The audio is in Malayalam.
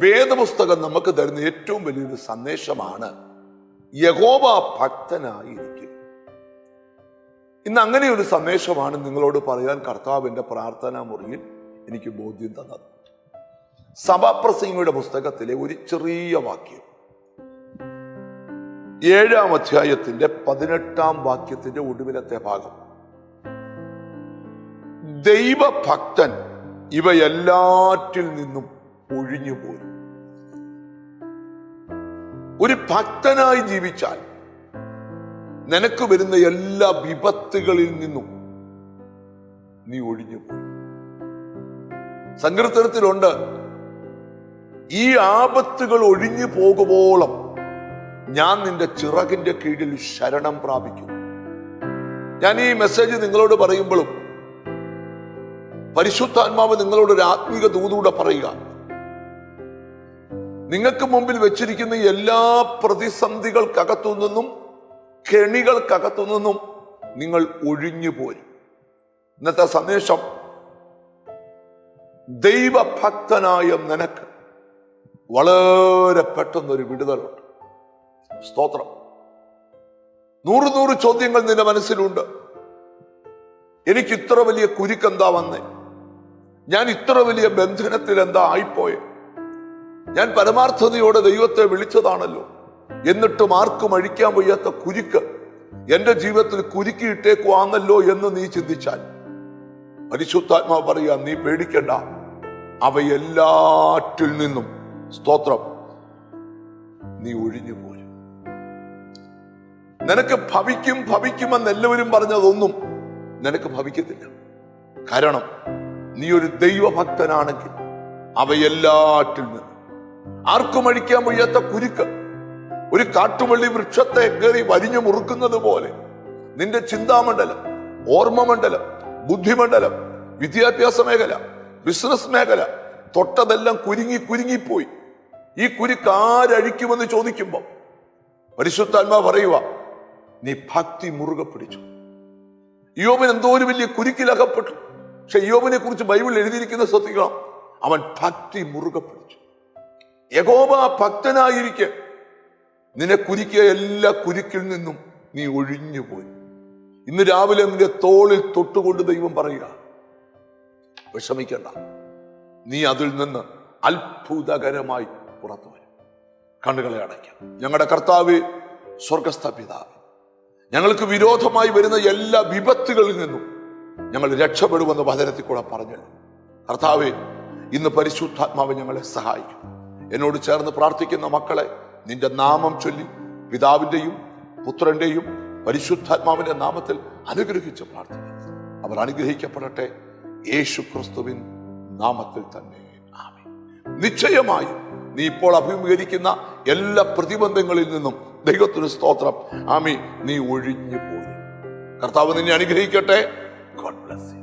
വേദപുസ്തകം നമുക്ക് തരുന്ന ഏറ്റവും വലിയൊരു സന്ദേശമാണ് യഹോവ ഭക്തനായിരിക്കും. ഇന്ന് അങ്ങനെ ഒരു സന്ദേശമാണ് നിങ്ങളോട് പറയാൻ കർത്താവിന്റെ പ്രാർത്ഥനാ മുറിയിൽ എനിക്ക് ബോധ്യം തന്നത്. സഭാപ്രസംഗിയുടെ പുസ്തകത്തിലെ ഒരു ചെറിയ വാക്യം, 7-ാം അധ്യായത്തിന്റെ 18-ാം വാക്യത്തിന്റെ ഒടുവിലത്തെ ഭാഗം, ദൈവഭക്തൻ ഇവയെല്ലാറ്റിൽ നിന്നും ഒഴിഞ്ഞുപോയി. ഒരു ഭക്തനായി ജീവിച്ചാൽ നിനക്ക് വരുന്ന എല്ലാ വിപത്തുകളിൽ നിന്നും നീ ഒഴിഞ്ഞുപോയി. സങ്കീർത്തനത്തിലുണ്ട്, ഈ ആപത്തുകൾ ഒഴിഞ്ഞു പോകുമ്പോളം ഞാൻ നിന്റെ ചിറകിന്റെ കീഴിൽ ശരണം പ്രാപിക്കും. ഞാൻ ഈ മെസ്സേജ് നിങ്ങളോട് പറയുമ്പോഴും പരിശുദ്ധാത്മാവ് നിങ്ങളോട് ഒരു ആത്മീക ദൂതൂടെ പറയുക, നിങ്ങൾക്ക് മുമ്പിൽ വെച്ചിരിക്കുന്ന എല്ലാ പ്രതിസന്ധികൾക്കകത്തു നിന്നും കെണികൾക്കകത്തു നിന്നും നിങ്ങൾ ഒഴിഞ്ഞു പോരും. ഇന്നത്തെ സന്ദേശം, ദൈവഭക്തനായ നിനക്ക് വളരെ പെട്ടെന്നൊരു വിടുതലുണ്ട്. സ്തോത്രം. 100 ചോദ്യങ്ങൾ നിന്റെ മനസ്സിലുണ്ട്. എനിക്ക് ഇത്ര വലിയ കുരുക്കെന്താ വന്നേ? ഞാൻ ഇത്ര വലിയ ബന്ധനത്തിൽ എന്താ ആയിപ്പോയെ? ഞാൻ പരമാർത്ഥതയോടെ ദൈവത്തെ വിളിച്ചതാണല്ലോ, എന്നിട്ടും ആർക്കും അഴിക്കാൻ വയ്യാത്ത കുരുക്ക് എന്റെ ജീവിതത്തിൽ കുരുക്കിയിട്ടേക്കുവാന്നല്ലോ എന്ന് നീ ചിന്തിച്ചാൽ പരിശുദ്ധാത്മാവ് പറയാ, നീ പേടിക്കണ്ട, അവയെല്ലാറ്റിൽ നിന്നും സ്തോത്രം നീ ഒഴിഞ്ഞു പോരും. നിനക്ക് ഭവിക്കുമെന്ന് എല്ലാവരും പറഞ്ഞതൊന്നും നിനക്ക് ഭവിക്കത്തില്ല. കാരണം നീ ഒരു ദൈവഭക്തനാണെങ്കിൽ അവയെല്ലാറ്റിൽ നിന്നും, ആർക്കും അഴിക്കാൻ വയ്യാത്ത കുരുക്ക് ഒരു കാട്ടുവള്ളി വൃക്ഷത്തെ കയറി വരിഞ്ഞു മുറുക്കുന്നത് പോലെ നിന്റെ ചിന്താമണ്ഡലം, ഓർമ്മമണ്ഡലം, ബുദ്ധിമണ്ഡലം, വിദ്യാഭ്യാസ മേഖല, ബിസിനസ് മേഖല തൊട്ടതെല്ലാം കുരുങ്ങിപ്പോയി. ഈ കുരുക്ക് ആരഴിക്കുമെന്ന് ചോദിക്കുമ്പോ പരിശുദ്ധാത്മാവ് പറയുക, നീ ഭക്തി മുറുകെ പിടിച്ചു. യോബിന് എന്തോ ഒരു വലിയ കുരുക്കിലകപ്പെട്ടു. പക്ഷെ യോബിനെ കുറിച്ച് ബൈബിളിൽ എഴുതിയിരിക്കുന്ന ശ്രദ്ധിക്കണം, അവൻ ഭക്തി മുറുകെ പിടിച്ചു. യഹോവ ഭക്തനായിരിക്കെ നിന്നെ കുരുക്കിയ എല്ലാ കുരുക്കിൽ നിന്നും നീ ഒഴിഞ്ഞു പോയി. ഇന്ന് രാവിലെ നിന്റെ തോളിൽ തൊട്ടുകൊണ്ട് ദൈവം പറയുക, വിഷമിക്കണ്ട, നീ അതിൽ നിന്ന് അത്ഭുതകരമായി പുറത്തു വരും. കണ്ണുകളെ അടയ്ക്കാം. ഞങ്ങളുടെ കർത്താവേ, സ്വർഗസ്ഥ പിതാവേ, ഞങ്ങൾക്ക് വിരോധമായി വരുന്ന എല്ലാ വിപത്തുകളിൽ നിന്നും ഞങ്ങൾ രക്ഷപ്പെടുമെന്ന് വചനത്തിൽ കൂടെ പറഞ്ഞല്ലോ. കർത്താവേ, ഇന്ന് പരിശുദ്ധാത്മാവ് ഞങ്ങളെ സഹായിക്കും. എന്നോട് ചേർന്ന് പ്രാർത്ഥിക്കുന്ന മക്കളെ നിന്റെ നാമം ചൊല്ലി പിതാവിന്റെയും പുത്രന്റെയും പരിശുദ്ധാത്മാവിന്റെ നാമത്തിൽ അനുഗ്രഹിച്ച് പ്രാർത്ഥിക്കുന്നു. അവർ അനുഗ്രഹിക്കപ്പെടട്ടെ, യേശു ക്രിസ്തുവിൻ നാമത്തിൽ തന്നെ. ആമേൻ. നിശ്ചയമായും നീ ഇപ്പോൾ അഭിമുഖീകരിക്കുന്ന എല്ലാ പ്രതിബന്ധങ്ങളിൽ നിന്നും ദൈവത്തിന് സ്തോത്രം, ആമേൻ, നീ ഒഴിഞ്ഞു പോയി. കർത്താവ് നിന്നെ അനുഗ്രഹിക്കട്ടെ. God bless.